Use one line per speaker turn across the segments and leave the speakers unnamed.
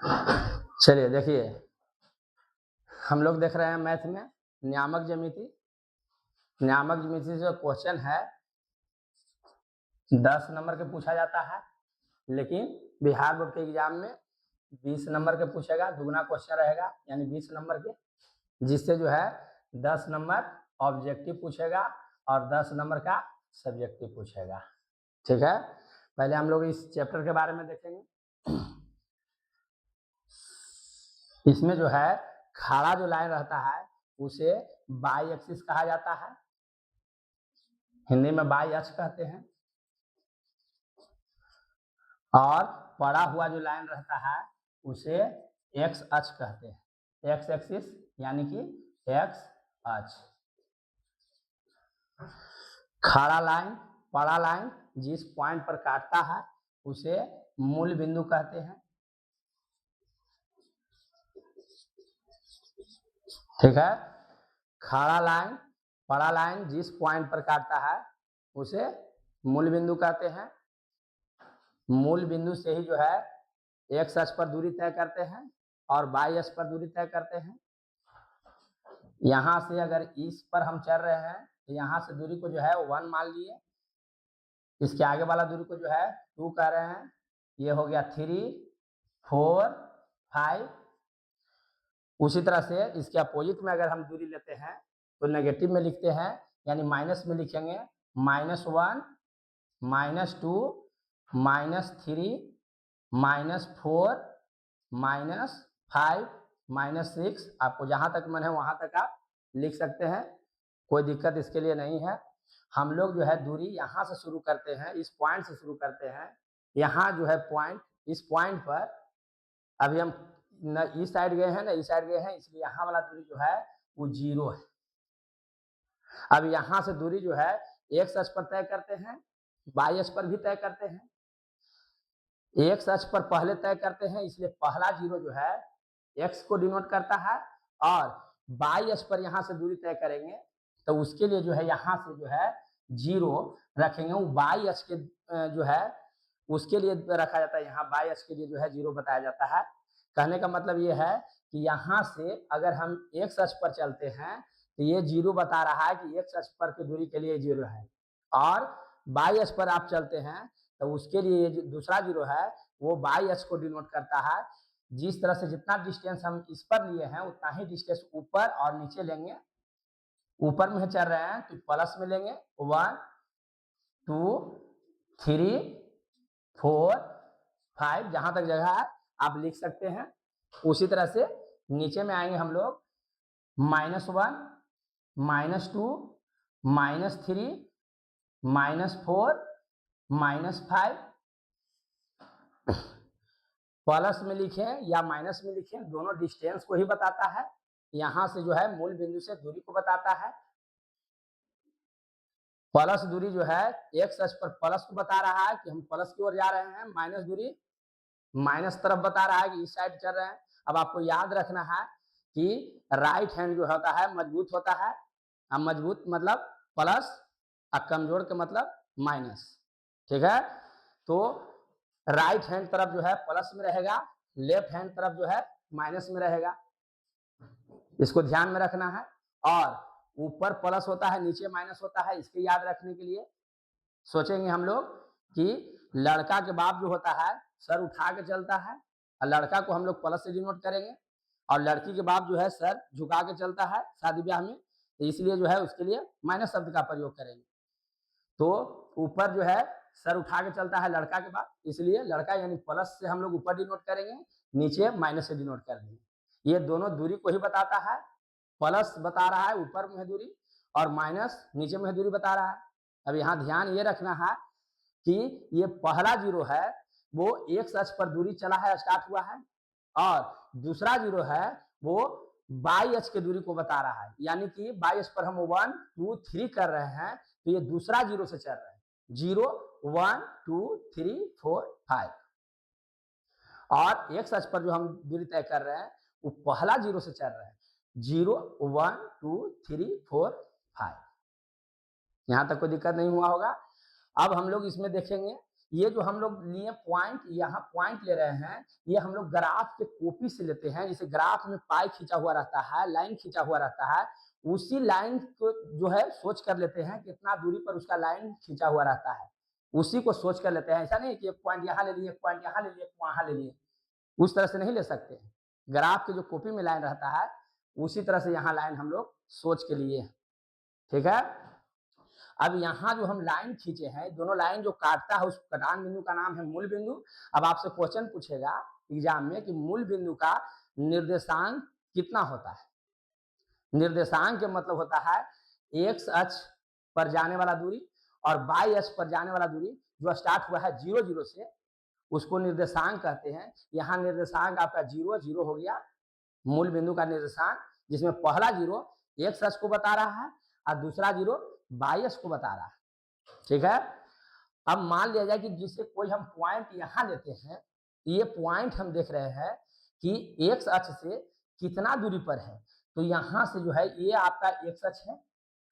चलिए देखिए, हम लोग देख रहे हैं मैथ में नियामक ज्यामिति। नियामक ज्यामिति जो क्वेश्चन है 10 नंबर के पूछा जाता है, लेकिन बिहार बोर्ड के एग्जाम में 20 नंबर के पूछेगा, दुगना क्वेश्चन रहेगा यानी 20 नंबर के, जिससे जो है 10 नंबर ऑब्जेक्टिव पूछेगा और 10 नंबर का सब्जेक्टिव पूछेगा। ठीक है, पहले हम लोग इस चैप्टर के बारे में देखेंगे। इसमें जो है खड़ा जो लाइन रहता है उसे बाई एक्सिस कहा जाता है, हिंदी में बाई अक्ष कहते हैं। और पड़ा हुआ जो लाइन रहता है उसे एक्स अक्ष कहते हैं, एक्स एक्सिस यानी कि एक्स अक्ष। खड़ा लाइन, पड़ा लाइन जिस पॉइंट पर काटता है उसे मूल बिंदु कहते हैं। ठीक है, खड़ा लाइन, पड़ा लाइन जिस पॉइंट पर काटता है उसे मूल बिंदु कहते हैं। मूल बिंदु से ही जो है एक्स अक्ष पर दूरी तय करते हैं और वाई अक्ष पर दूरी तय करते हैं। यहां से अगर इस पर हम चल रहे हैं तो यहाँ से दूरी को जो है 1 मान लिए, इसके आगे वाला दूरी को जो है 2 कह रहे हैं, ये हो गया 3, 4, 5। उसी तरह से इसके अपोजिट में अगर हम दूरी लेते हैं तो नेगेटिव में लिखते हैं, यानी माइनस में लिखेंगे -1, -2, -3, -4, -5, -6। आपको जहां तक मन है वहां तक आप लिख सकते हैं, कोई दिक्कत इसके लिए नहीं है। हम लोग जो है दूरी यहाँ से शुरू करते हैं, इस पॉइंट से शुरू करते हैं। यहाँ जो है पॉइंट, इस पॉइंट पर अभी हम न इस साइड गए हैं ना इस साइड गए हैं, इसलिए यहाँ वाला दूरी जो है वो 0 है। अब यहाँ से दूरी जो है एक्स अक्ष पर तय करते हैं, वाई अक्ष पर भी तय करते हैं। एक्स अक्ष पर पहले तय करते हैं, इसलिए पहला 0 जो है एक्स को डिनोट करता है, और वाई अक्ष पर यहाँ से दूरी तय करेंगे तो उसके लिए जो है यहाँ से जो है 0 रखेंगे। वो वाई अक्ष के जो है उसके लिए रखा जाता है, यहाँ वाई अक्ष के लिए जो है 0 बताया जाता है। कहने का मतलब ये है कि यहाँ से अगर हम एक्स अक्ष पर चलते हैं तो ये 0 बता रहा है कि एक्स अक्ष पर की दूरी के लिए 0 है, और वाई अक्ष पर आप चलते हैं तो उसके लिए ये दूसरा 0 है वो वाई अक्ष को डिनोट करता है। जिस तरह से जितना डिस्टेंस हम इस पर लिए हैं उतना ही डिस्टेंस ऊपर और नीचे लेंगे। ऊपर में चल रहे हैं तो प्लस में लेंगे 1, 2, 3, 4, 5, जहां तक जगह है आप लिख सकते हैं। उसी तरह से नीचे में आएंगे हम लोग -1, -2, -3, -4, -5। प्लस में लिखें या माइनस में लिखें, दोनों डिस्टेंस को ही बताता है। यहां से जो है मूल बिंदु से दूरी को बताता है। प्लस दूरी जो है एक्स अक्ष पर प्लस को बता रहा है कि हम प्लस की ओर जा रहे हैं, माइनस दूरी माइनस तरफ बता रहा है कि इस साइड चल रहे हैं। अब आपको याद रखना है कि राइट हैंड जो होता है मजबूत होता है, अब मजबूत मतलब प्लस और कमजोर का मतलब माइनस। ठीक है, तो राइट हैंड तरफ जो है प्लस में रहेगा, लेफ्ट हैंड तरफ जो है माइनस में रहेगा, इसको ध्यान में रखना है। और ऊपर प्लस होता है नीचे माइनस होता है, इसके याद रखने के लिए सोचेंगे हम लोग कि लड़का के बाप जो होता है सर उठा के चलता है, और लड़का को हम लोग प्लस से डिनोट करेंगे, और लड़की के बाप जो है सर झुका के चलता है शादी ब्याह में, तो इसलिए जो है उसके लिए माइनस शब्द का प्रयोग करेंगे। तो ऊपर जो है सर उठा के चलता है लड़का के बाप, इसलिए लड़का यानी प्लस से हम लोग ऊपर डिनोट करेंगे, नीचे माइनस से डिनोट कर देंगे। ये दोनों दूरी को ही बताता है, प्लस बता रहा है ऊपर में दूरी और माइनस नीचे में दूरी बता रहा है। अब यहाँ ध्यान ये रखना है कि ये पहला 0 है वो एक्स अक्ष पर दूरी चला है, स्टार्ट हुआ है, और दूसरा 0 है वो वाई अक्ष की दूरी को बता रहा है, यानी कि वाई अक्ष पर हम 1, 2, 3 कर रहे हैं तो ये दूसरा 0 से चल रहा है, 0, 1, 2, 3, 4, 5। और एक्स अक्ष पर जो हम दूरी तय कर रहे हैं वो पहला 0 से चल रहा है, 0, 1, 2, 3, 4, 5। यहां तक कोई दिक्कत नहीं हुआ होगा। अब हम लोग इसमें देखेंगे ये जो हम लोग लिए पॉइंट, यहाँ पॉइंट ले रहे हैं, ये हम लोग ग्राफ के कॉपी से लेते हैं। जैसे ग्राफ में पाई खींचा हुआ रहता है, लाइन खींचा हुआ रहता है, उसी लाइन को जो है सोच कर लेते हैं कितना दूरी पर उसका लाइन खींचा हुआ रहता है, उसी को सोच कर लेते हैं। ऐसा नहीं कि एक पॉइंट यहाँ ले लिए, एक पॉइंट यहाँ ले लिए, वहां ले लिए, उस तरह से नहीं ले सकते। ग्राफ के जो कॉपी में लाइन रहता है उसी तरह से यहाँ लाइन हम लोग सोच के लिए, ठीक है। अब यहाँ जो हम लाइन खींचे हैं, दोनों लाइन जो काटता है उस कटान बिंदु का नाम है मूल बिंदु। अब आपसे क्वेश्चन पूछेगा एग्जाम में कि मूल बिंदु का निर्देशांक कितना होता है। निर्देशांक के मतलब होता है एक्स अक्ष पर जाने वाला दूरी और वाई अक्ष पर जाने वाला दूरी जो स्टार्ट हुआ है 0 0 से, उसको निर्देशांक कहते हैं। यहाँ निर्देशांक आपका 0 0 हो गया, मूल बिंदु का निर्देशांक, जिसमें पहला 0 एक्स अक्ष को बता रहा है और दूसरा 0 वाई अक्ष को बता रहा है, ठीक है। अब मान लिया जाए कि जिससे कोई हम पॉइंट यहाँ लेते हैं, ये पॉइंट हम देख रहे हैं कि एक्स अक्ष से कितना दूरी पर है, तो यहाँ से जो है ये आपका एक्स अक्ष है।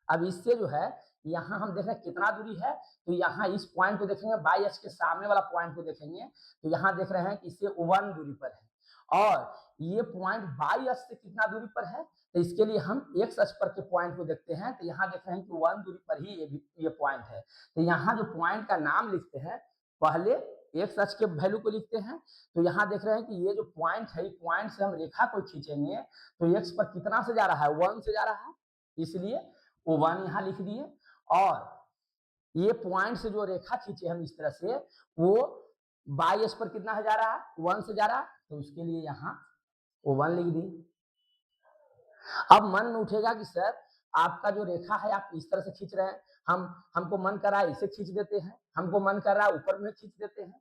अब इससे जो है यहाँ हम देख रहे हैं कितना दूरी है, तो यहाँ इस पॉइंट को देखेंगे, वाई अक्ष के सामने वाला पॉइंट को देखेंगे, तो यहाँ देख रहे हैं कि इससे 1 दूरी पर है। और ये पॉइंट वाई अक्ष से कितना दूरी पर है, तो इसके लिए हम एक्स अक्ष पर के पॉइंट को देखते हैं, तो यहाँ देख रहे हैं कि 1 दूरी पर ही ये पॉइंट है। तो यहाँ जो पॉइंट का नाम लिखते हैं, पहले एक्स अक्ष के वैल्यू को लिखते हैं। तो यहाँ देख रहे हैं कि ये जो पॉइंट है, पॉइंट से हम रेखा को खींचेंगे, तो एक्स पर कितना से जा रहा है, 1 से जा रहा है, इसलिए वो 1 यहाँ लिख दिए। और ये पॉइंट से जो रेखा खींचे हम इस तरह से, वो वाई अक्ष पर कितना जा रहा है, 1 से जा रहा है, तो उसके लिए यहाँ वो 1 लिख दी। अब मन में उठेगा कि सर आपका जो रेखा है आप इस तरह से खींच रहे हैं, हमको मन कर रहा है इसे खींच देते हैं, हमको मन कर रहा है ऊपर में खींच देते हैं।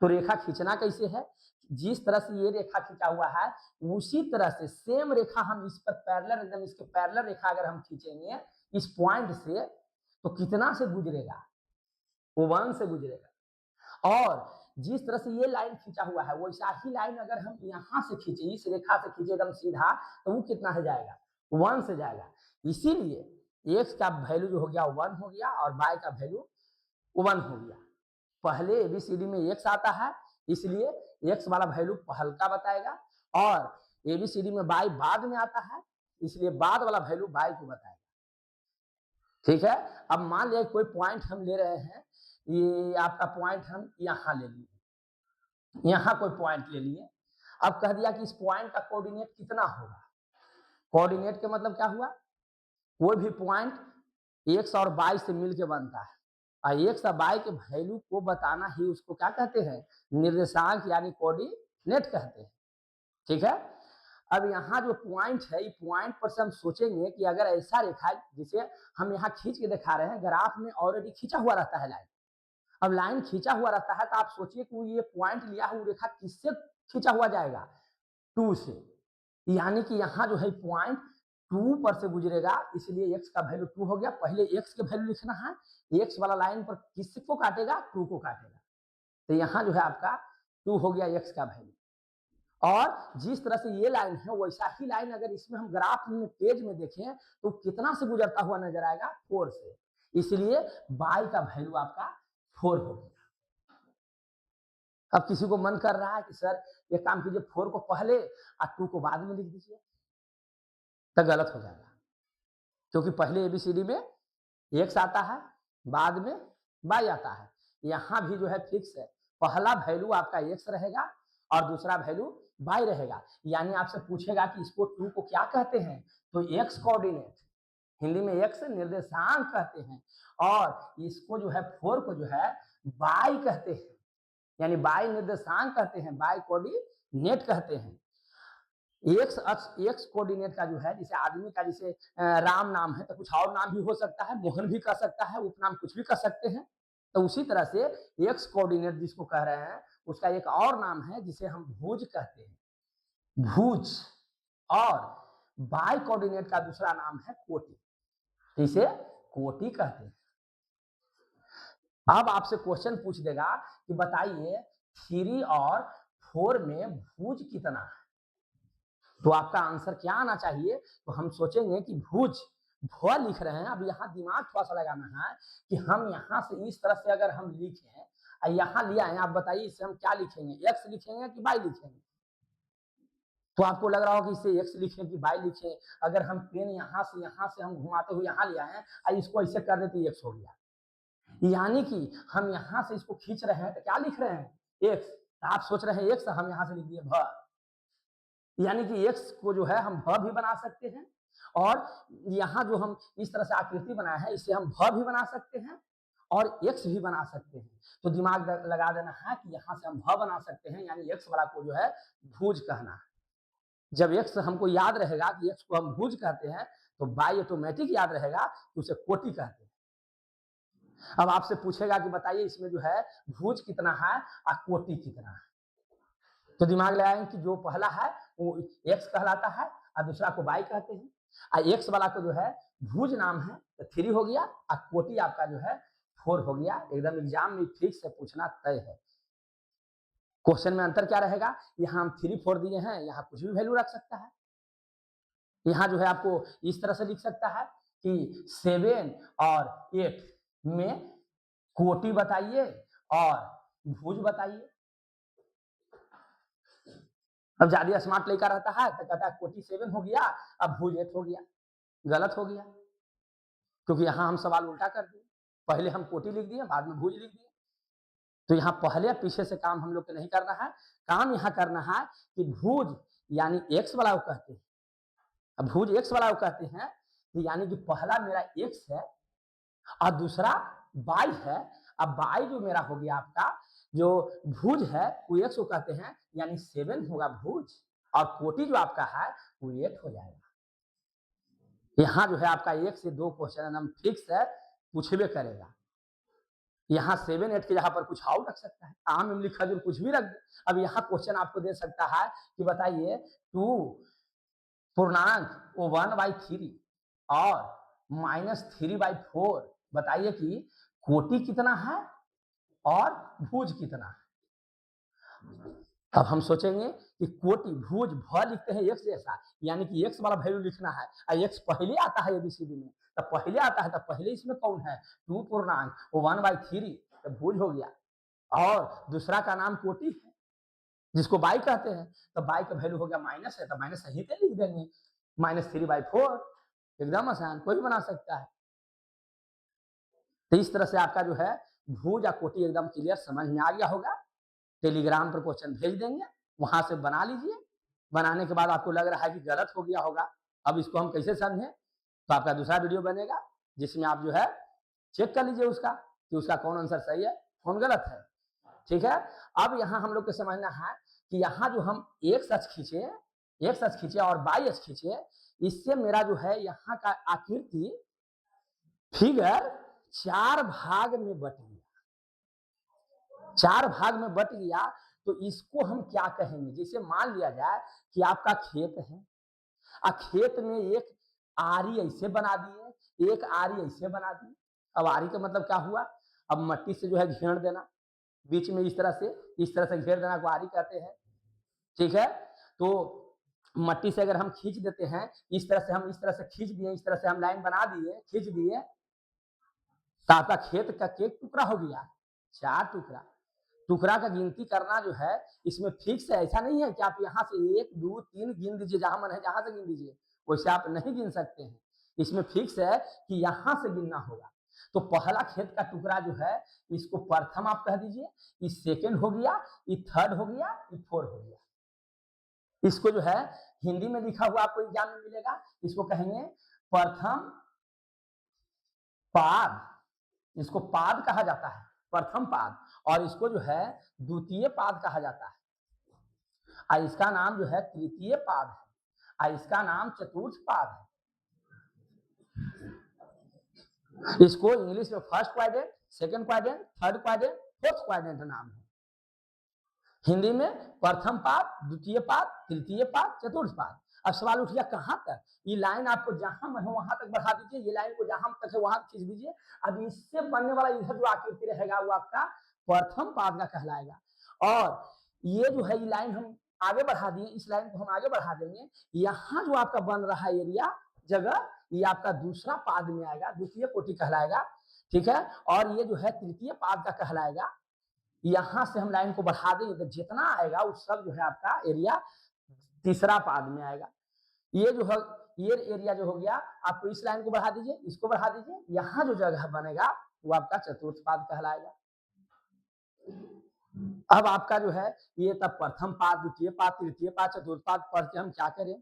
तो रेखा खींचना कैसे है, जिस तरह से ये रेखा खींचा हुआ है उसी तरह से सेम रेखा हम इस पर पैरेलल, एकदम इसके पैरेलल रेखा अगर हम खींचेंगे इस पॉइंट से, तो कितना से गुजरेगा, वो 1 से गुजरेगा। और जिस तरह से ये लाइन खींचा हुआ है वैसा ही लाइन अगर हम यहाँ से खींचे, इस रेखा से खींचे एकदम सीधा, तो वो कितना से जाएगा, 1 से जाएगा। इसीलिए एक्स का वैल्यू जो हो गया 1 हो गया और वाई का वैल्यू 1 हो गया। पहले एबीसीडी में एक्स आता है, इसलिए एक्स वाला वैल्यू हल्का बताएगा, और एबीसीडी में वाई बाद में आता है, इसलिए बाद वाला वैल्यू वाई को बताएगा, ठीक है। अब मान लिया कोई पॉइंट हम ले रहे हैं, ये आपका पॉइंट हम यहाँ ले लिए, यहाँ कोई पॉइंट ले लिए। अब कह दिया कि इस पॉइंट का कोऑर्डिनेट कितना होगा। कोऑर्डिनेट के मतलब क्या हुआ, कोई भी पॉइंट एक्स और वाई से मिलके बनता है, और एक्स और वाई के वैल्यू को बताना ही उसको क्या कहते हैं, निर्देशांक यानी कोऑर्डिनेट कहते हैं, ठीक है। अब यहाँ जो पॉइंट है, पॉइंट पर से हम सोचेंगे कि अगर ऐसा रेखा, जिसे हम यहाँ खींच के दिखा रहे हैं, ग्राफ में ऑलरेडी खींचा हुआ रहता है लाइन। अब लाइन खींचा हुआ रहता है तो आप सोचिए कि ये पॉइंट लिया हुआ रेखा किससे खींचा हुआ जाएगा, 2 से, यानी कि यहाँ जो है पॉइंट 2 पर से गुजरेगा, इसलिए x का वैल्यू 2 हो गया। पहले x के वैल्यू लिखना है, x वाला लाइन पर किसको काटेगा, 2 को काटेगा, तो यहाँ जो है आपका 2 हो गया x का वैल्यू। और जिस तरह से ये लाइन है वैसा ही लाइन अगर इसमें हम ग्राफ में पेज में देखें तो कितना से गुजरता हुआ नजर आएगा, 4 से, इसलिए y का वैल्यू आपका 4 हो गया। अब किसी को मन कर रहा है कि सर ये काम कीजिए, 4 को पहले और 2 को बाद में लिख दीजिए, तो गलत हो जाएगा, क्योंकि पहले एबीसीडी में एक्स आता है, बाद में वाई आता है। यहाँ भी जो है फिक्स है, पहला वैल्यू आपका एक्स रहेगा और दूसरा वैल्यू वाई रहेगा। यानी आपसे पूछेगा कि इसको 2 को क्या कहते हैं, तो एक्स कोऑर्डिनेट, हिंदी में एक्स निर्देशांक कहते हैं, और इसको जो है 4 को जो है वाई कहते हैं, यानी वाई निर्देशांक कहते हैं, वाई कोऑर्डिनेट कहते हैं। एक्स अक्ष, एक्स कोऑर्डिनेट का जो है, जैसे आदमी का जैसे राम नाम है तो कुछ और नाम भी हो सकता है, मोहन भी कह सकता है, उपनाम कुछ भी कह सकते हैं, तो उसी तरह से एक्स कोऑर्डिनेट जिसको कह रहे हैं उसका एक और नाम है जिसे हम भुज कहते हैं, भुज। और वाई कोऑर्डिनेट का दूसरा नाम है कोटि, इसे कोटि कहते हैं। अब आपसे क्वेश्चन पूछ देगा कि बताइए 3 और 4 में भुज कितना है, तो आपका आंसर क्या आना चाहिए, तो हम सोचेंगे कि भुज भ लिख रहे हैं, अब यहाँ दिमाग थोड़ा सा लगाना है कि हम यहाँ से इस तरह से अगर हम लिखें, यहाँ लिया है, आप बताइए इससे हम क्या लिखेंगे, एक्स लिखेंगे कि वाई लिखेंगे? तो आपको लग रहा होगा कि इसे एक्स लिखें कि वाई लिखें। अगर हम पेन यहाँ से हम घुमाते हुए यहाँ लिया है और इसको ऐसे कर देते एक्स हो गया, यानी कि हम यहाँ से इसको खींच रहे हैं तो क्या लिख रहे हैं, एक्स। आप सोच रहे हैं एक्स, हम यहाँ से लिख दिए भ, यानी कि एक्स को जो है हम भ भी बना सकते हैं, और यहाँ जो हम इस तरह से आकृति बनाया है इसे हम भ भी बना सकते हैं और एक्स भी बना सकते हैं। तो दिमाग लगा देना है कि यहाँ से हम भ बना सकते हैं, यानी एक्स वाला को जो है भुज कहना है। जब एक्स हमको याद रहेगा कि एक्स को हम भुज कहते हैं, तो बाई ऑटोमेटिक याद रहेगा कि उसे कोटि कहते हैं। अब आपसे पूछेगा कि बताइए इसमें जो है भुज कितना है और कोटि कितना है, तो दिमाग लगाएंगे कि जो पहला है वो एक्स कहलाता है और दूसरा को बाई कहते हैं, और एक्स वाला को जो है भुज नाम है तो 3 हो गया, और कोटि आपका जो है 4 हो गया। एकदम एग्जाम में ठीक से पूछना तय है। क्वेश्चन में अंतर क्या रहेगा, यहाँ हम 3 4 दिए हैं, यहाँ कुछ भी वैल्यू रख सकता है। यहाँ जो है आपको इस तरह से लिख सकता है कि 7 और 8 में कोटि बताइए और भुज बताइए। अब ज्यादा स्मार्ट लड़का रहता है तो कहता है कोटि 7 हो गया, अब भुज 8 हो गया। गलत हो गया, क्योंकि यहाँ हम सवाल उल्टा कर दिए, पहले हम कोटि लिख दिए बाद में भुज लिख दिए। तो यहाँ पहले पीछे से काम हम लोग को नहीं करना है, काम यहाँ करना है कि भुज यानी एक्स वाला को कहते हैं। अब भुज एक्स वाला को कहते हैं, यानी कि पहला मेरा एक्स है और दूसरा बाई है। अब बाई जो मेरा हो गया आपका जो भुज है वो एक्स को कहते हैं, यानी 7 होगा भुज, और कोटि जो आपका है वो 8 हो जाएगा। यहाँ जो है आपका 1 से 2 क्वेश्चन एकदम फिक्स है, पूछबे करेगा। यहाँ 7 8 के जहाँ पर कुछ और रख सकता है, आम इमली खजूर कुछ भी रख दे। अब यहाँ क्वेश्चन आपको दे सकता है कि बताइए 2 पूर्णांक 1/3 और -3/4, बताइए कि कोटि कितना है और भुज कितना है। अब हम सोचेंगे कि कोटि भुज भ लिखते हैं एक्स जैसा, यानी कि एक्स वाला वैल्यू लिखना है, और एक्स पहले आता है एबीसीडी में, तो पहले आता है तो पहले इसमें कौन है 2 पूर्णांक 1/3, तो भुज हो गया। और दूसरा का नाम कोटि है जिसको बाई कहते हैं, तो बाई का वैल्यू हो गया माइनस है, तो माइनस सही पे लिख देंगे, -3/4। एकदम आसान, कोई भी बना सकता है। तो इस तरह से आपका जो है भुज या कोटि एकदम क्लियर समझ में आ गया होगा। टेलीग्राम पर क्वेश्चन भेज देंगे, वहां से बना लीजिए। बनाने के बाद आपको लग रहा है कि गलत हो गया होगा, अब इसको हम कैसे समझें, तो आपका दूसरा वीडियो बनेगा जिसमें आप जो है चेक कर लीजिए उसका कि उसका कौन आंसर सही है कौन गलत है। ठीक है, अब यहाँ हम लोग को समझना है कि यहाँ जो हम एक्स अक्ष खींचे और वाई अक्ष खींचे, इससे मेरा जो है यहाँ का आकृति फिगर 4 भाग में बट गया। 4 भाग में बट गया, तो इसको हम क्या कहेंगे, जैसे मान लिया जाए कि आपका खेत है, खेत में एक आरी ऐसे बना दिए, एक आरी ऐसे बना दी। अब आरी का मतलब क्या हुआ, अब मट्टी से जो है घेर देना, बीच में इस तरह से घेर देना को आरी कहते हैं। ठीक है, तो मट्टी से अगर हम खींच देते हैं, इस तरह से खींच दिए, इस तरह से हम लाइन बना दिए, खींच दिए, तो आपका खेत का एक टुकड़ा हो गया, 4 टुकड़ा का गिनती करना जो है इसमें फिक्स है। ऐसा नहीं है कि आप यहाँ से 1 2 3 गिन दीजिए, जहां मन है जहां से गिन दीजिए, वैसे आप नहीं गिन सकते हैं। इसमें फिक्स है कि यहाँ से गिनना होगा। तो पहला खेत का टुकड़ा जो है इसको प्रथम आप कह दीजिए, ये सेकेंड हो गया, ये थर्ड हो गया, ये फोर्थ हो गया। इसको जो है हिंदी में लिखा हुआ आपको एग्जाम में मिलेगा, इसको कहेंगे प्रथम पाद, इसको पाद कहा जाता है, प्रथम पाद, और इसको जो है द्वितीय पाद कहा जाता है, और इसका नाम जो है तृतीय पाद है, और इसका नाम चतुर्थ पाद है। इसको इंग्लिश में first quadrant, second quadrant, third quadrant, fourth quadrant नाम है। हिंदी में प्रथम पाद, द्वितीय पाद, तृतीय पाद, चतुर्थ पाद। अब सवाल उठ गया कहां तक, ये लाइन आपको जहां मन हो वहां तक बढ़ा दीजिए, ये लाइन को जहां तक है वहां खींच दीजिए। अब इससे बनने वाला इधर जो आकृति रहेगा वो आपका प्रथम पाद का कहलाएगा। और ये जो है ये लाइन हम आगे बढ़ा दिए, इस लाइन को हम आगे बढ़ा देंगे, यहाँ जो आपका बन रहा है एरिया जगह ये आपका दूसरा पाद में आएगा, द्वितीय कोटि कहलाएगा, ठीक है। और ये जो है तृतीय पाद का कहलाएगा। यहां से हम लाइन को बढ़ा देंगे तो जितना आएगा वो सब जो है आपका एरिया तीसरा पाद में आएगा। ये जो है ये एरिया जो हो गया, आपको इस लाइन को बढ़ा दीजिए, इसको बढ़ा दीजिए, यहाँ जो जगह बनेगा वो आपका चतुर्थ पाद कहलाएगा। अब आपका जो है ये तब प्रथम पाद, द्वितीय पाद, तृतीय पाद, चतुर्थ पाद पढ़ के हम क्या करें,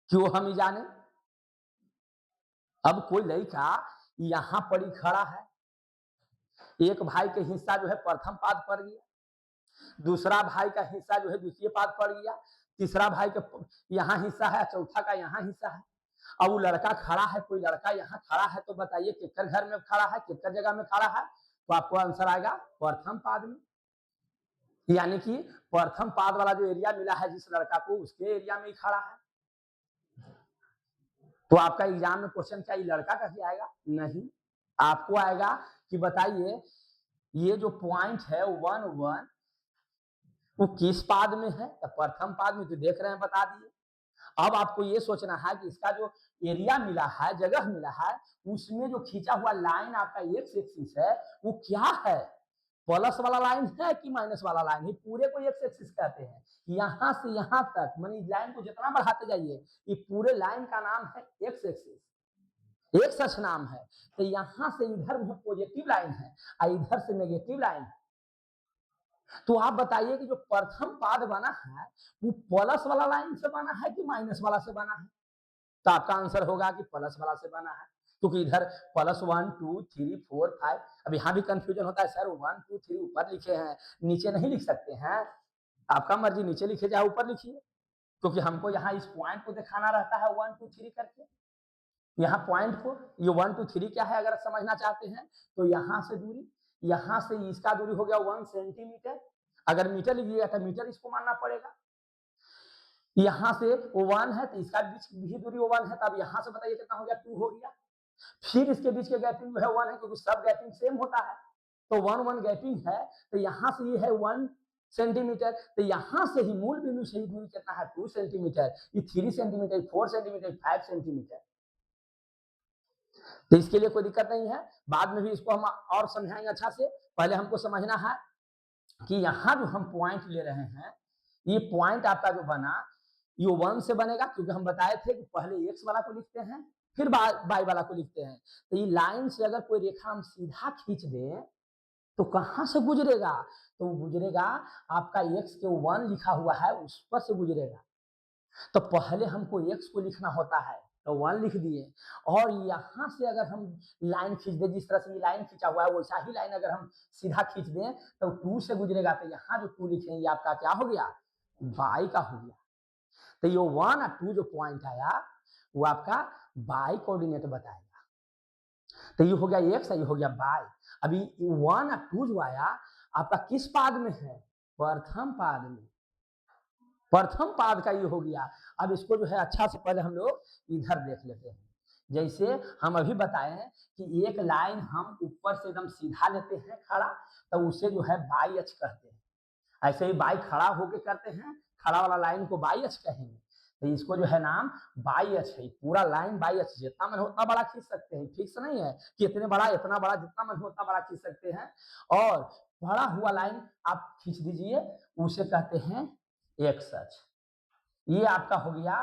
क्यों हम ही जाने। अब कोई लड़का यहाँ पड़ी खड़ा है, एक भाई के हिस्सा जो है प्रथम पाद पड़ गया, दूसरा भाई का हिस्सा जो है द्वितीय पाद पड़ गया, तीसरा भाई का यहाँ हिस्सा है, चौथा का यहाँ हिस्सा है। अब वो लड़का खड़ा है, कोई लड़का यहाँ खड़ा है, तो बताइए किसकर घर में खड़ा है, किसकर जगह में खड़ा है, तो आपको आंसर आएगा प्रथम पाद में। यानी कि प्रथम पाद वाला जो एरिया मिला है जिस लड़का को, उसके एरिया में ही खड़ा है। तो आपका एग्जाम में क्वेश्चन क्या ये लड़का का ही आएगा? नहीं, आपको आएगा कि बताइए ये जो पॉइंट है 1 1 वो किस पाद में है, तो प्रथम पाद में, तो देख रहे हैं बता दिए। अब आपको ये सोचना है कि इसका जो एरिया मिला है, जगह मिला है, उसमें जो खींचा हुआ लाइन आपका एक्स एक्सिस है वो क्या है, प्लस वाला लाइन है कि माइनस वाला लाइन है। पूरे को एक्स एक्सिस कहते हैं, यहाँ से यहाँ तक मानी लाइन को जितना बढ़ाते जाइए ये पूरे लाइन का नाम है एक्स एक्सिस, एक सच नाम है। तो यहाँ से इधर में पॉजिटिव लाइन है और इधर से नेगेटिव लाइन है। तो आप बताइए कि जो प्रथम पाद बना है वो प्लस वाला लाइन से बना है कि माइनस वाला से बना है, तो आपका आंसर होगा कि प्लस वाला से बना है, क्योंकि इधर प्लस 1 2 3 4 5। अब यहाँ भी कंफ्यूजन होता है, सर 1 2 3 ऊपर लिखे हैं, नीचे नहीं लिख सकते हैं। आपका मर्जी, नीचे लिखे चाहे ऊपर लिखिए, क्योंकि हमको यहाँ इस पॉइंट को दिखाना रहता है 1 2 3 करके। यहाँ पॉइंट को ये 1 2 3 क्या है अगर समझना चाहते हैं तो यहाँ से दूरी, यहाँ से इसका दूरी हो गया 1 सेंटीमीटर। अगर मीटर लिखिएगा तो मीटर इसको मानना पड़ेगा। यहाँ से वो 1 है तो इसका बीच भी दूरी 1 है, तब यहाँ से बताइए कितना हो गया, 2 हो गया। फिर इसके बीच के गैपिंग जो है 1 है, क्योंकि सब गैपिंग सेम होता है, तो 1 1 गैपिंग है, तो यहाँ से ये है 1 सेंटीमीटर, तो यहाँ से ही मूल बिंदु से ही दूरी कितना है 2 सेंटीमीटर, ये 3 सेंटीमीटर, 4 सेंटीमीटर, 5 सेंटीमीटर। तो इसके लिए कोई दिक्कत नहीं है, बाद में भी इसको हम और समझाएंगे अच्छा से। पहले हमको समझना है कि यहाँ जो हम पॉइंट ले रहे हैं, ये पॉइंट आपका जो बना ये 1 से बनेगा, क्योंकि हम बताए थे कि पहले एक्स वाला को लिखते हैं फिर वाई वाला को लिखते हैं। तो ये लाइन से अगर कोई रेखा हम सीधा खींच दें तो कहां से गुजरेगा, तो वो गुजरेगा आपका एक्स के 1 लिखा हुआ है उस पर से गुजरेगा। तो पहले हमको एक्स को लिखना होता है, तो 1 लिख दिए, और यहाँ से अगर हम लाइन खींच दें, जिस तरह से ये लाइन खींचा हुआ है वैसा ही लाइन अगर हम सीधा खींच दें तो 2 से गुजरेगा, तो यहाँ जो 2 लिखेंगे आपका क्या हो गया, बाई का हो गया। तो ये 1 और 2 जो पॉइंट आया वो आपका बाई कोऑर्डिनेट बताएगा। तो ये हो गया एक्स, ये हो गया बाई। अभी 1 और 2 जो आया आपका किस पाद में है, प्रथम पाद में, प्रथम पाद का ये हो गया। अब इसको जो है अच्छा से पहले हम लोग इधर देख लेते हैं। जैसे हम अभी बताए हैं कि एक लाइन हम ऊपर से एकदम सीधा लेते हैं खड़ा, तो उसे जो है बाई अक्ष कहते हैं। ऐसे ही बाई खड़ा होके करते हैं, खड़ा वाला लाइन को बाई अक्ष कहेंगे, तो इसको जो है नाम बाई अक्ष है। पूरा लाइन बाई अक्ष, जितना मन हो उतना बड़ा खींच सकते हैं, फिक्स नहीं है कि इतने बड़ा इतना बड़ा, जितना मन हो उतना बड़ा खींच सकते हैं। और बड़ा हुआ लाइन आप खींच दीजिए, उसे कहते हैं एक्स अक्ष। ये आपका हो गया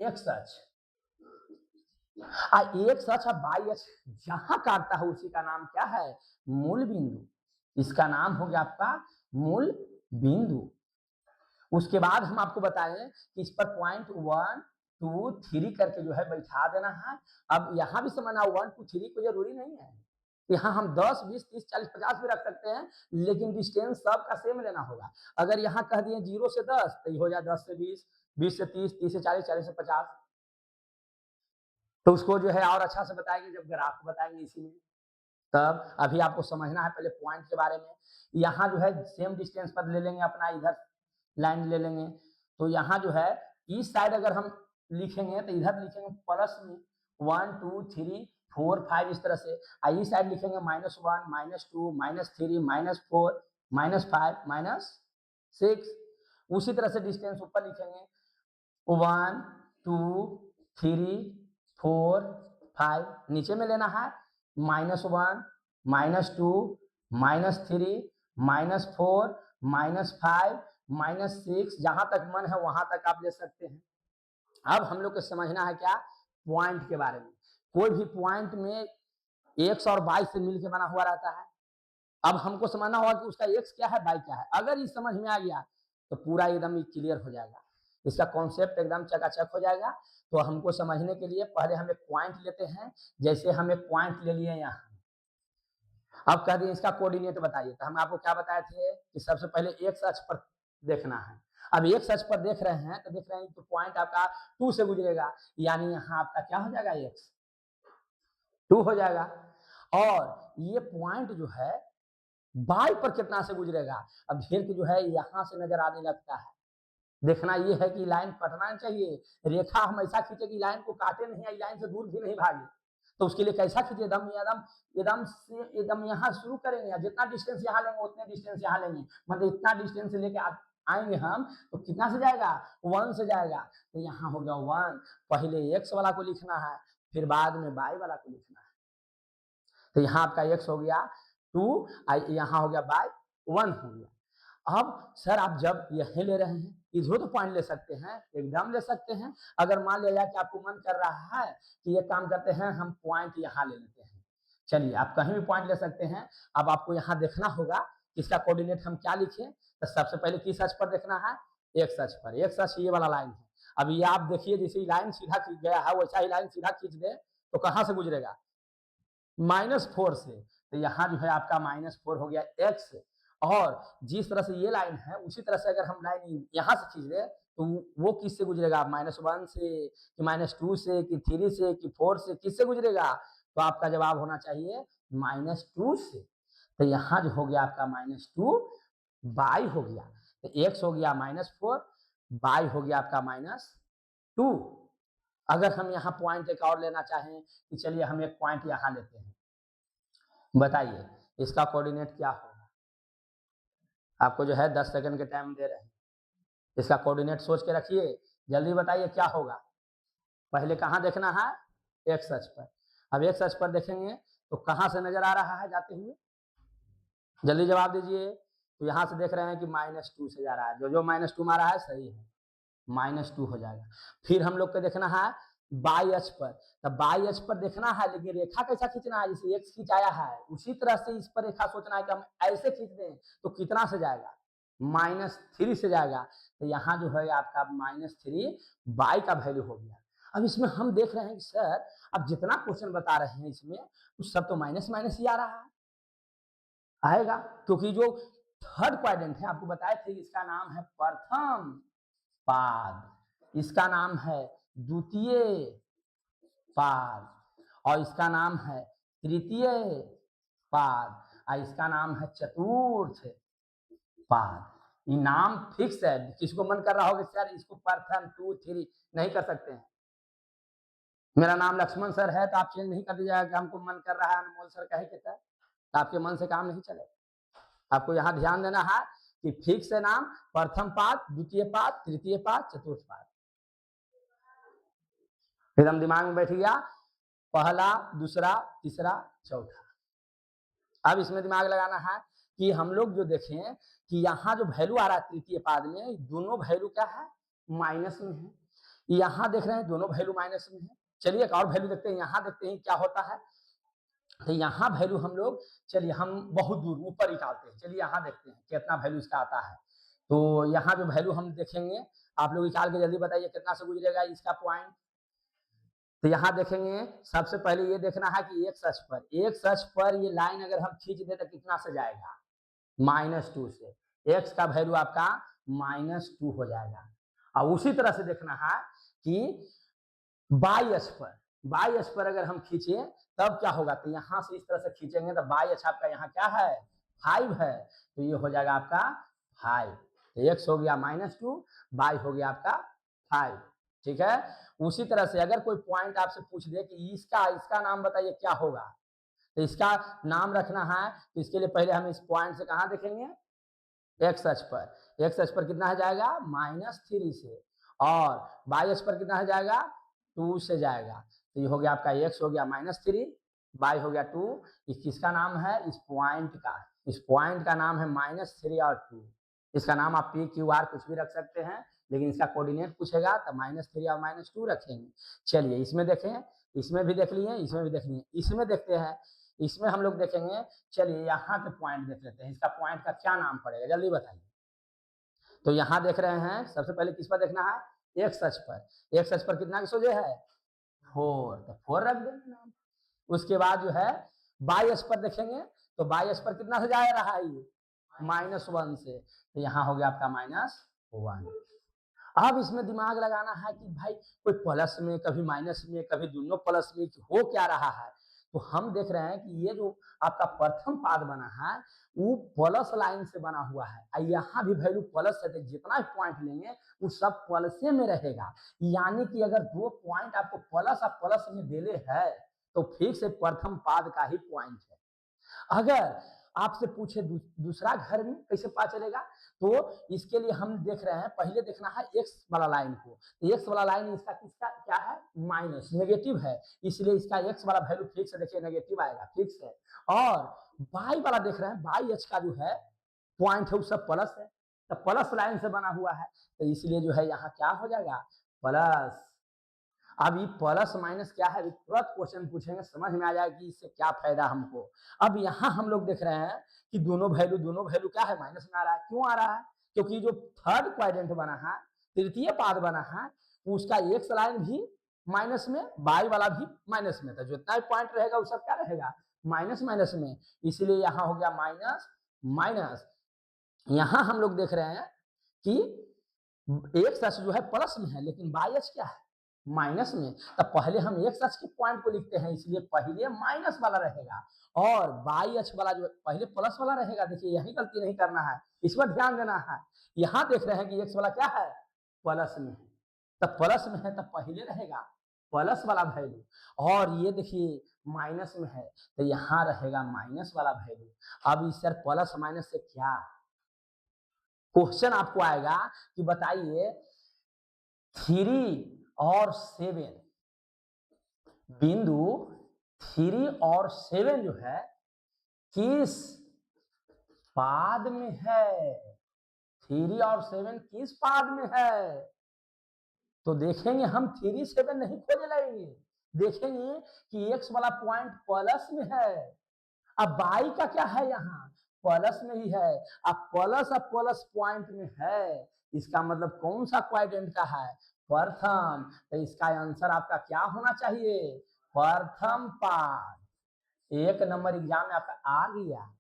एक्स अक्ष। एक्स अक्ष और बाई अक्ष जहां काटता है उसी का नाम क्या है, मूल बिंदु। इसका नाम हो गया आपका मूल बिंदु। उसके बाद हम आपको बताएं कि इस पर पॉइंट 1 2 3 करके जो है बैठा देना है। अब यहाँ भी समझना 1 2 3 को जरूरी नहीं है, यहाँ हम 10 20 30 40 50 भी रख सकते हैं, लेकिन डिस्टेंस सबका सेम लेना होगा। अगर यहाँ कह दिए 0 से 10 तो ये हो जाए 10 से 20, 20 से 30, 30 से 40, 40 से 50। तो उसको जो है और अच्छा से बताएंगे जब ग्राफ बताएंगे इसी में। तब अभी आपको समझना है पहले पॉइंट के बारे में। यहाँ जो है सेम डिस्टेंस पर ले लेंगे अपना, इधर लाइन ले लेंगे, तो यहाँ जो है इस साइड अगर हम लिखेंगे तो इधर लिखेंगे प्लस में 1 2 3 4 5 इस तरह से, इस साइड लिखेंगे -1 -2 -3 -4 -5 -6। उसी तरह से डिस्टेंस ऊपर लिखेंगे 1 2 3 4 5, नीचे में लेना है -1 -2 -3 -4 -5 -6, जहां तक मन है वहां तक आप ले सकते हैं। अब हम लोग को समझना है क्या, पॉइंट के बारे में। कोई भी पॉइंट में x और y से मिलकर बना हुआ रहता है। अब हमको समझना होगा कि उसका x क्या है, y क्या है। अगर ये समझ में आ गया तो पूरा एकदम क्लियर हो जाएगा, इसका कॉन्सेप्ट एकदम चकाचक हो जाएगा। तो हमको समझने के लिए पहले हम एक पॉइंट लेते हैं। जैसे हम एक पॉइंट ले लिए यहाँ, अब कह दिए इसका कोऑर्डिनेट बताइए, तो हम आपको क्या बताए थे कि सबसे पहले x अक्ष पर देखना है। अब x अक्ष पर देख रहे हैं तो देख रहे हैं तो पॉइंट आपका 2 से गुजरेगा, यानी यहाँ आपका क्या हो जाएगा, x 2 हो जाएगा। और ये पॉइंट जो है y पर कितना से गुजरेगा, अब घेर के जो है यहाँ से नजर आने लगता है। देखना ये है कि लाइन कटना चाहिए, रेखा हम ऐसा खींचे कि लाइन को काटे नहीं, लाइन से दूर भी नहीं भागे। तो उसके लिए कैसा खींचे, एकदम एकदम एकदम से एकदम यहाँ शुरू करेंगे, जितना डिस्टेंस यहाँ लेंगे उतने डिस्टेंस यहाँ लेंगे, मतलब इतना डिस्टेंस लेके आएंगे हम तो कितना से जाएगा, 1 से जाएगा। तो यहाँ हो गया 1, पहले x वाला को लिखना है, फिर बाद में y वाला को लिखना है। तो यहाँ आपका x हो गया 2, यहाँ हो गया y 1 हो गया। अब सर आप जब यही ले रहे हैं, इधर तो पॉइंट ले सकते हैं, एकदम ले सकते हैं। अगर मान लिया कि आपको मन कर रहा है कि ये काम करते हैं, हम पॉइंट यहाँ ले लेते हैं। चलिए आप कहीं भी पॉइंट ले सकते हैं। अब आपको यहाँ देखना होगा इसका कोऑर्डिनेट हम क्या लिखें। तो सबसे पहले किस अक्ष पर देखना है, एक्स अक्ष पर। एक्स अक्ष ये वाला लाइन है। अब ये आप देखिए, जैसे लाइन सीधा खींच गया है वैसा ही लाइन सीधा खींच दे तो कहाँ से गुजरेगा, -4 से। तो यहाँ जो है आपका -4 हो गया x। और जिस तरह से ये लाइन है उसी तरह से अगर हम लाइन यहाँ से खींच ले तो वो किससे गुजरेगा, -1 से कि -2 से कि 3 से कि 4 से, किससे गुजरेगा। तो आपका जवाब होना चाहिए -2 से। तो यहाँ जो हो गया आपका -2 y हो गया। तो x हो गया -4, y हो गया आपका -2। अगर हम यहाँ पॉइंट एक और लेना चाहें कि चलिए हम एक पॉइंट यहाँ लेते हैं, बताइए इसका कोऑर्डिनेट क्या होगा। आपको जो है 10 सेकंड के टाइम दे रहे हैं, इसका कोऑर्डिनेट सोच के रखिए, जल्दी बताइए क्या होगा। पहले कहाँ देखना है, एक्स अक्ष पर। अब एक्स अक्ष पर देखेंगे तो कहाँ से नजर आ रहा है जाते हुए, जल्दी जवाब दीजिए। तो यहाँ से देख रहे हैं कि -2 से जा रहा है, जो जो -2 मारा है सही है, -2 हो जाएगा। फिर हम लोग को देखना है बाई अक्ष पर। तब बाई अक्ष पर देखना है, लेकिन रेखा कैसा खींचना है, जैसे एक्स खींचाया है उसी तरह से इस पर रेखा सोचना है कि हम ऐसे खींच दें तो कितना से जाएगा, -3 से जाएगा। तो यहाँ जो है आपका -3 बाई का वैल्यू हो गया। अब इसमें हम देख रहे हैं कि सर अब जितना क्वेश्चन बता रहे हैं इसमें उस सब तो माइनस माइनस ही आ रहा है, आएगा क्योंकि जो थर्ड क्वाड्रेंट है आपको बताए थे इसका नाम है प्रथम पाद, इसका नाम है द्वितीय पाद, और इसका नाम है तृतीय पाद, और इसका नाम है चतुर्थ पाद। ये नाम फिक्स है, किसको मन कर रहा होगा सर इसको प्रथम 2 3 नहीं कर सकते हैं। मेरा नाम लक्ष्मण सर है तो आप चेंज नहीं कर दीजिएगा कि हमको मन कर रहा है अनमोल सर कहे के सर, तो आपके मन से काम नहीं चलेगा। आपको यहाँ ध्यान देना है कि फिक्स है नाम, प्रथम पाद, द्वितीय पाद, तृतीय पाद, चतुर्थ पाद, एकदम दिमाग में बैठ गया। पहला, दूसरा, तीसरा, चौथा। अब इसमें दिमाग लगाना है कि हम लोग जो देखें कि यहाँ जो वैल्यू आ रहा है तृतीय पाद में, दोनों वैल्यू क्या है, माइनस में है। यहाँ देख रहे हैं दोनों वैल्यू माइनस में है। चलिए एक और वैल्यू देखते हैं, यहाँ देखते हैं क्या होता है। तो यहाँ वैल्यू हम लोग, चलिए हम बहुत दूर ऊपर निकालते हैं, चलिए यहाँ देखते हैं कितना वैल्यू इसका आता है। तो यहाँ जो वैल्यू हम देखेंगे, आप लोग निकाल के जल्दी बताइए कितना से गुजरेगा इसका पॉइंट। तो यहाँ देखेंगे सबसे पहले ये देखना है कि एक्स अक्ष पर, एक्स अक्ष पर ये लाइन अगर हम खींच दे तो कितना से जाएगा, -2 से। एक्स का वैल्यू आपका -2 हो जाएगा। और उसी तरह से देखना है कि बाई अक्ष पर, बाई अक्ष पर अगर हम खींचे तब क्या होगा, तो यहाँ से इस तरह से खींचेंगे तो बाई अक्ष आपका यहाँ क्या है, 5 है। तो ये हो जाएगा आपका 5। तो एक्स हो गया -2, बाई हो गया आपका 5। ठीक है। उसी तरह से अगर कोई पॉइंट आपसे पूछ दे कि इसका नाम बताइए क्या होगा, तो इसका नाम रखना है तो इसके लिए पहले हम इस पॉइंट से कहाँ देखेंगे, एक्स अक्ष पर। एक्स अक्ष पर कितना है जाएगा, -3 से, और बाई अक्ष पर कितना है जाएगा, 2 से जाएगा। तो ये हो गया आपका x हो गया -3, y हो गया 2। इस किसका नाम है? इस पॉइंट का नाम है -3 और 2। इसका नाम आप p q r कुछ भी रख सकते हैं, लेकिन इसका कोऑर्डिनेट पूछेगा तो -3 और -2 रखेंगे। चलिए इसमें देखें, इसमें भी देख लिए, इसमें भी देख लिए, इसमें देखते हैं। इसमें हम लोग देखेंगे, चलिए यहाँ के पॉइंट देख लेते हैं। इसका पॉइंट का क्या नाम पड़ेगा, जल्दी बताइए। तो यहाँ देख रहे हैं, सबसे पहले किस पर देखना है? एक्स अक्ष पर। एक्स अक्ष पर कितना की सोझे है? 4, तो 4 रख देंगे नाम। उसके बाद जो है वाई अक्ष पर देखेंगे, तो वाई अक्ष पर कितना से जा रहा है ये? -1 से, तो यहाँ हो गया आपका -1। अब इसमें दिमाग लगाना है कि भाई कोई प्लस में, कभी माइनस में, कभी दोनों प्लस में, हो क्या रहा है। तो हम देख रहे हैं कि ये जो आपका प्रथम पाद बना है वो प्लस लाइन से बना हुआ है। यहाँ भी वैल्यू प्लस है, तो जितना भी पॉइंट लेंगे वो सब प्लस में रहेगा। यानी कि अगर 2 पॉइंट आपको प्लस और प्लस में देले है तो फिक्स से प्रथम पाद का ही पॉइंट है। अगर आपसे पूछे दूसरा घर में कैसे पता चलेगा, तो इसके लिए हम देख रहे हैं, पहले देखना है एक्स वाला लाइन को। एक्स वाला लाइन इसका किसका क्या है? माइनस, नेगेटिव है, इसलिए इसका एक्स वाला वैल्यू फिक्स है। देखिए नेगेटिव आएगा, फिक्स है। और वाई वाला देख रहे हैं, वाई एच का जो है पॉइंट है वो सब प्लस है, तो प्लस लाइन से बना हुआ है, तो इसलिए जो है यहाँ क्या हो जाएगा? प्लस। अब ये प्लस माइनस क्या है, तुरंत क्वेश्चन पूछेंगे, समझ में आ जाएगा कि इससे क्या फायदा हमको। अब यहाँ हम लोग देख रहे हैं कि दोनों वैल्यू क्या है? माइनस में आ रहा है। क्यों आ रहा है? क्योंकि जो थर्ड क्वाड्रेंट बना है, तृतीय पाद बना है, उसका एक्स लाइन भी माइनस में, वाई वाला भी माइनस में था। जितना भी पॉइंट रहेगा वो सब क्या रहेगा? माइनस माइनस में, इसलिए यहाँ हो गया माइनस माइनस। यहाँ हम लोग देख रहे हैं कि एक्स अक्ष जो है प्लस में है, लेकिन वाई अक्ष क्या है? माइनस में। तब पहले हम एक्स अक्ष के पॉइंट को लिखते हैं, इसलिए पहले माइनस वाला रहेगा और वाई अक्ष वाला जो पहले प्लस वाला रहेगा। देखिए यही गलती नहीं करना है, इस पर ध्यान देना है। यहाँ देख रहे हैं कि एक्स वाला क्या है? प्लस में है, तब प्लस में है तब पहले रहेगा प्लस वाला वैल्यू, और ये देखिए माइनस में है तो यहाँ रहेगा माइनस वाला वैल्यू। अब इस प्लस माइनस से क्या क्वेश्चन आपको आएगा कि बताइए 3 और 7, बिंदु 3 और 7 जो है किस पाद में है? 3 और 7 किस पाद में है? तो देखेंगे हम 3 7 नहीं खोज लेंगे, देखेंगे कि एक्स वाला पॉइंट प्लस में है। अब वाई का क्या है? यहाँ प्लस में ही है। अब प्लस पॉइंट में है, इसका मतलब कौन सा क्वाड्रेंट का है? प्रथम। तो इसका आंसर आपका क्या होना चाहिए? प्रथम पाद। 1 नंबर एग्जाम में आपका आ गया।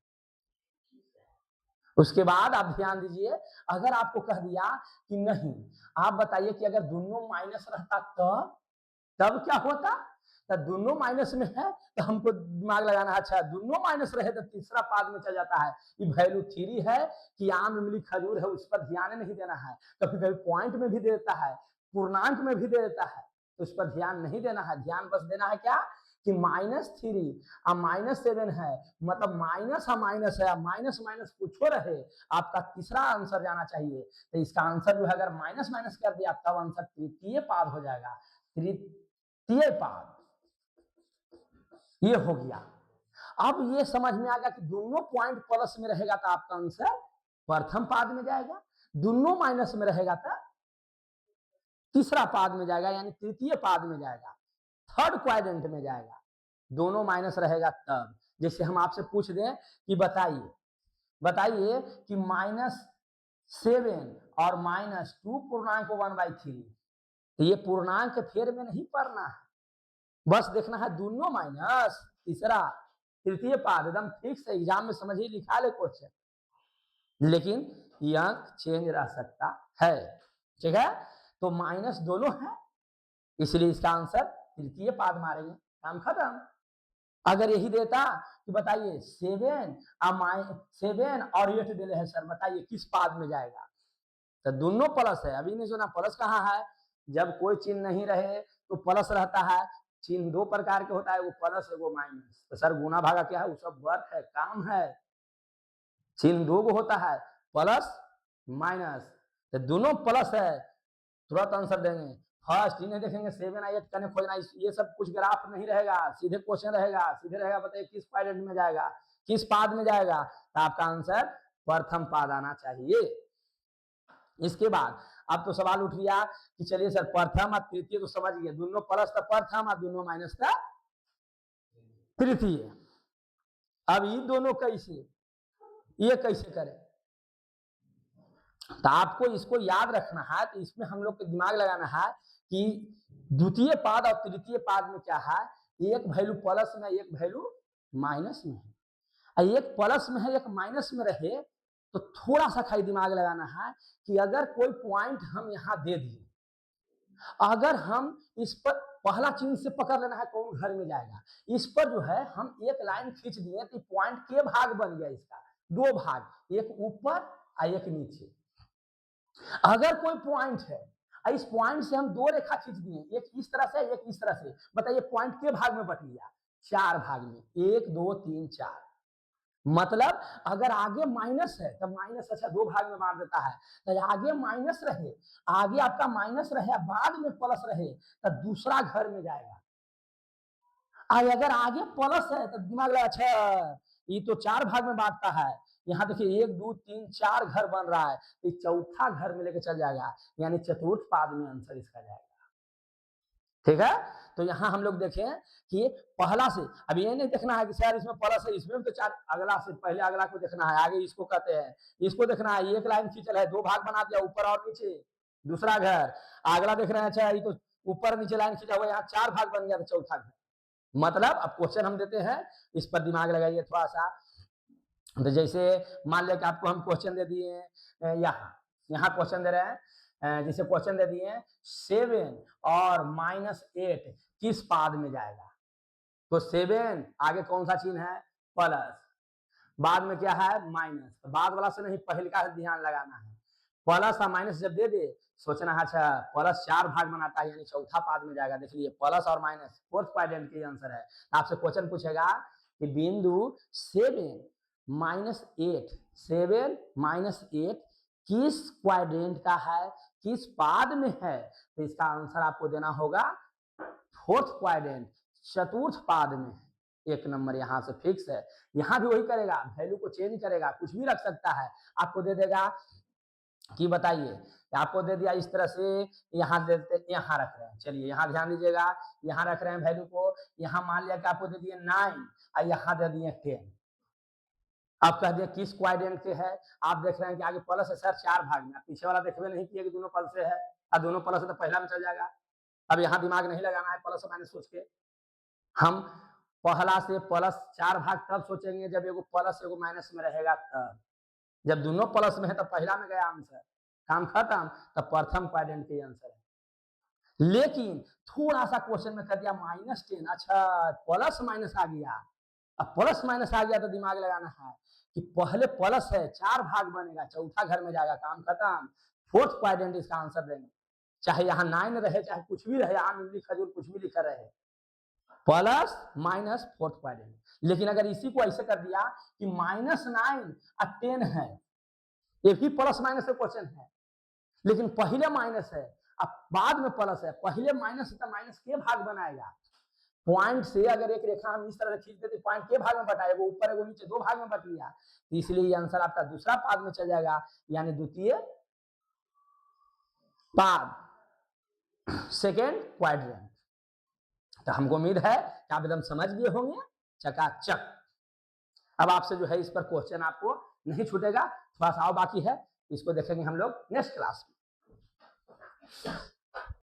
उसके बाद आप ध्यान दीजिए, अगर आपको कह दिया कि नहीं, आप बताइए कि अगर दोनों माइनस रहता तब क्या होता? तो दोनों माइनस में है तो हमको दिमाग लगाना है। अच्छा दोनों माइनस रहे तो तीसरा पाद में चल जाता है। ये वैल्यू 3 है कि आम इमली खजूर है, उस पर ध्यान नहीं देना है। कभी कभी पॉइंट में भी दे देता है, पूर्णांक में भी दे देता है, तो उस पर ध्यान नहीं देना है। ध्यान बस देना है क्या कि -3 और -7 है, मतलब माइनस और माइनस है, माइनस माइनस कुछ रहे, आपका तीसरा आंसर जाना चाहिए। तो इसका आंसर जो है अगर माइनस माइनस कर दिया तब आंसर तृतीय पाद हो जाएगा। तृतीय पाद ये हो गया। अब ये समझ में आ गया कि दोनों पॉइंट प्लस में रहेगा तो आपका आंसर प्रथम पाद में जाएगा, दोनों माइनस में रहेगा तो तीसरा पाद में जाएगा, यानी तृतीय पाद में जाएगा, थर्ड क्वाड्रेंट में जाएगा। दोनों माइनस रहेगा तब। जैसे हम आपसे पूछ दें कि बताइए कि -7 और -2 पूर्णांक 1/3, तो ये पूर्णांक फेर में नहीं पढ़ना है, बस देखना है दोनों माइनस, तीसरा तृतीय पाद, एकदम फिक्स एग्जाम में समझिए लिखा ले क्वेश्चन, लेकिन ये अंक चेंज रह सकता है। ठीक है, तो माइनस दोनों है, इसलिए इसका आंसर तृतीय पाद मारेंगे, काम खत्म। अगर यही देता कि बताइए 7 और 8 दे रहे हैं सर, बताइए किस पाद में जाएगा? तो दोनों प्लस है। अभी नहीं सुना प्लस कहाँ है? जब कोई चिन्ह नहीं रहे तो प्लस रहता है। चिन्ह 2 प्रकार के होता है, वो प्लस है वो माइनस। तो सर गुना भागा क्या है? वो सब वर्क है, काम है। चिन्ह 2 होता है, प्लस माइनस, तो दोनों प्लस है, तुरंत आंसर देंगे फर्स्ट ही नहीं देखेंगे, 7 और 8 कने खोजना, ये सब कुछ ग्राफ नहीं रहेगा, सीधे क्वेश्चन रहेगा, सीधे रहेगा बताइए किस क्वाड्रेंट में जाएगा, किस पाद में जाएगा, तो आपका आंसर प्रथम पाद आना चाहिए। इसके बाद अब तो सवाल उठ गया कि चलिए सर प्रथम और तृतीय तो समझ गए, दोनों प्लस था प्रथम और दोनों माइनस था तृतीय। अब ये दोनों कैसे, ये कैसे करें, तो आपको इसको याद रखना है, तो इसमें हम लोग को दिमाग लगाना है कि द्वितीय पाद और तृतीय पाद में क्या है, एक वैल्यू प्लस में एक वैल्यू माइनस में है, एक प्लस में है एक माइनस में रहे तो थोड़ा सा खाली दिमाग लगाना है कि अगर कोई पॉइंट हम यहां दे दिए, अगर हम इस पर पहला चिन्ह से पकड़ लेना है कौन घर में जाएगा, इस पर जो है हम एक लाइन खींच दिए तो पॉइंट के भाग बन गया, इसका दो भाग, एक ऊपर और एक नीचे। अगर कोई पॉइंट है, इस पॉइंट से हम दो रेखा खींच दिए, एक इस तरह से एक इस तरह से, बताइए पॉइंट के भाग में बट गया, 4 भाग में, 1 2 3 4। मतलब अगर आगे माइनस है तो माइनस अच्छा 2 भाग में बांट देता है, तो आगे माइनस रहे, आगे आपका माइनस रहे बाद में प्लस रहे तो दूसरा घर में जाएगा। अगर आगे प्लस है तो दिमाग लगा अच्छा ये तो 4 भाग में बांटता है, यहाँ देखिए 1 2 3 4 घर बन रहा है, तो चौथा घर में लेके चल जाएगा, यानी चतुर्थ पाद में आंसर इसका जाएगा। ठीक है, तो यहाँ हम लोग देखें कि पहला से, अब ये नहीं देखना है कि सर इसमें प्लस है, इसमें तो 4, अगला से पहले अगला को देखना है, आगे इसको कहते हैं, इसको देखना है, एक लाइन खींचल है, 2 भाग बना दिया, ऊपर और नीचे, दूसरा घर, अगला देख रहे हैं अच्छा ये तो ऊपर नीचे लाइन खींचा हुआ, यहाँ 4 भाग बन गया, तो चौथा घर। मतलब अब क्वेश्चन हम देते हैं, इस पर दिमाग लगाइए थोड़ा सा। तो जैसे मान लिया कि आपको हम क्वेश्चन दे दिए, यहाँ क्वेश्चन दे रहे हैं, जैसे क्वेश्चन दे दिए 7 और -8 किस पाद में जाएगा, तो 7 आगे कौन सा चिन्ह है प्लस, बाद में क्या है माइनस, तो बाद वाला से नहीं पहले का ध्यान लगाना है, प्लस और माइनस जब दे दे सोचना है अच्छा प्लस 4 भाग बनाता है यानी चौथा पाद में जाएगा। देख लीजिए प्लस और माइनस फोर्थ क्वाड्रेंट के आंसर है। आपसे क्वेश्चन पूछेगा कि बिंदु 7 -8 किस क्वाड्रेंट का है, किस पाद में है, तो इसका आंसर आपको देना होगा फोर्थ क्वाड्रेंट, चतुर्थ पाद में। 1 नंबर यहाँ से फिक्स है, यहाँ भी वही करेगा, वैल्यू को चेंज करेगा, कुछ भी रख सकता है, आपको दे देगा कि बताइए, आपको दे दिया इस तरह से, यहाँ देते यहाँ रख रहे हैं, चलिए यहाँ ध्यान दीजिएगा, यहाँ रख रहे हैं वैल्यू को, यहाँ मान लिया कि आपको दे दिए 9 और यहाँ दे दिए 10, आप कह दिया किस क्वाड्रेंट के है, आप देख रहे हैं कि आगे प्लस है सर 4 भाग में, पीछे वाला देखवे नहीं किया कि दोनों प्लस से है, और दोनों प्लस है तो पहला में चल जाएगा। अब यहाँ दिमाग नहीं लगाना है प्लस माइनस सोच के, हम पहला से प्लस 4 भाग तब सोचेंगे जब एगो प्लस एगो माइनस में रहेगा, तब जब दोनों प्लस में है तो पहला में गया आंसर, काम खत्म, तब प्रथम क्वाड्रेंट के आंसर है। लेकिन थोड़ा सा क्वेश्चन में कर दिया -10, अच्छा प्लस माइनस आ गया, अब प्लस माइनस आ गया तो दिमाग लगाना है कि पहले प्लस है 4 भाग बनेगा, चौथा घर में जाएगा, काम खत्म, फोर्थ क्वाड्रेंट इसका आंसर देंगे, चाहे यहाँ 9 रहे चाहे कुछ भी रहे, आम इमली खजूर कुछ भी लिखा रहे, प्लस माइनस फोर्थ क्वाड्रेंट। लेकिन अगर इसी को ऐसे कर दिया कि -9 और 10 है, एक ही प्लस माइनस से क्वेश्चन है, लेकिन पहले माइनस है अब बाद में प्लस है, पहले माइनस है तो माइनस के भाग बनाएगा, पॉइंट से अगर एक रेखा हम इस तरह से खींच देते पॉइंट के भाग में बटाए, वो ऊपर है वो नीचे 2 भाग में बट लिया, इसलिए आंसर आपका दूसरा पाद में चल जाएगा, यानी द्वितीय पाद, सेकेंड क्वाड्रेंट। तो हमको उम्मीद है कि आप एकदम समझ गए होंगे चकाचक। अब आपसे जो है इस पर क्वेश्चन आपको नहीं छूटेगा, थोड़ा सा बाकी है, इसको देखेंगे हम लोग नेक्स्ट क्लास में।